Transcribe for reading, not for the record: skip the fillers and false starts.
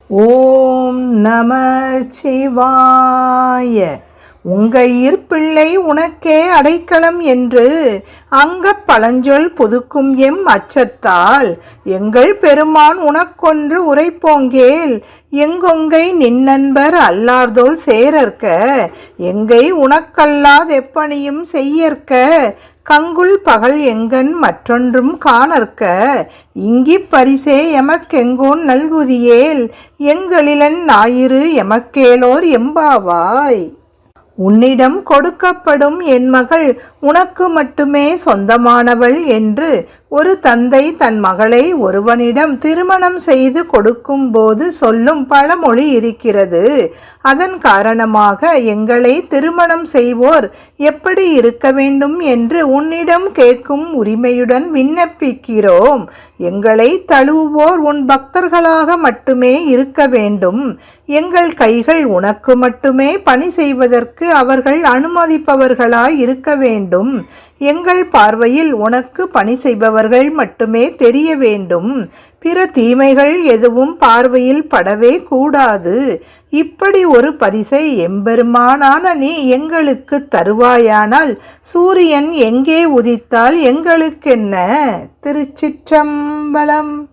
ஓம் நம சிவாய. உங்கையிற் பிள்ளை உனக்கே அடைக்கலம் என்று அங்கப் பழஞ்சொல் புதுக்கும் எம் அச்சத்தால் எங்கள் பெருமான் உனக்கொன்று உரைப்போங்கேல். எங்கொங்கை நின்னன்பர் அல்லார்தோல் சேரற்க எங்கை உனக்கல்லாதெப்பணியும் செய்யற்க கங்குல் பகல் எங்கண் மற்றொன்றும் காணற்க இங்கிப் பரிசே எமக்கெங்கோன் நல்குதியேல் எங்களிலன் ஞாயிறு எமக்கேலோர் எம்பாவாய். உன்னிடம் கொடுக்கப்படும் என் மகள் உனக்கு மட்டுமே சொந்தமானவள் என்று ஒரு தந்தை தன் மகளை ஒருவனிடம் திருமணம் செய்து கொடுக்கும் போது சொல்லும் பழமொழி இருக்கிறது. அதன் காரணமாக எங்களை திருமணம் செய்வோர் எப்படி இருக்க வேண்டும் என்று உன்னிடம் கேட்கும் உரிமையுடன் விண்ணப்பிக்கிறோம். எங்களை தழுவுவோர் உன் பக்தர்களாக மட்டுமே இருக்க வேண்டும். எங்கள் கைகள் உனக்கு மட்டுமே பணி செய்வதற்கு அவர்கள் அனுமதிப்பவர்களாய் இருக்க வேண்டும். எங்கள் பார்வையில் உனக்கு பணி செய்பவர்கள் மட்டுமே தெரிய வேண்டும். பிற தீமைகள் எதுவும் பார்வையில் படவே கூடாது. இப்படி ஒரு பரிசை எம்பெருமானான நீ எங்களுக்கு தருவாயானால் சூரியன் எங்கே உதித்தால் எங்களுக்கென்ன? திருச்சிற்றம்பலம்.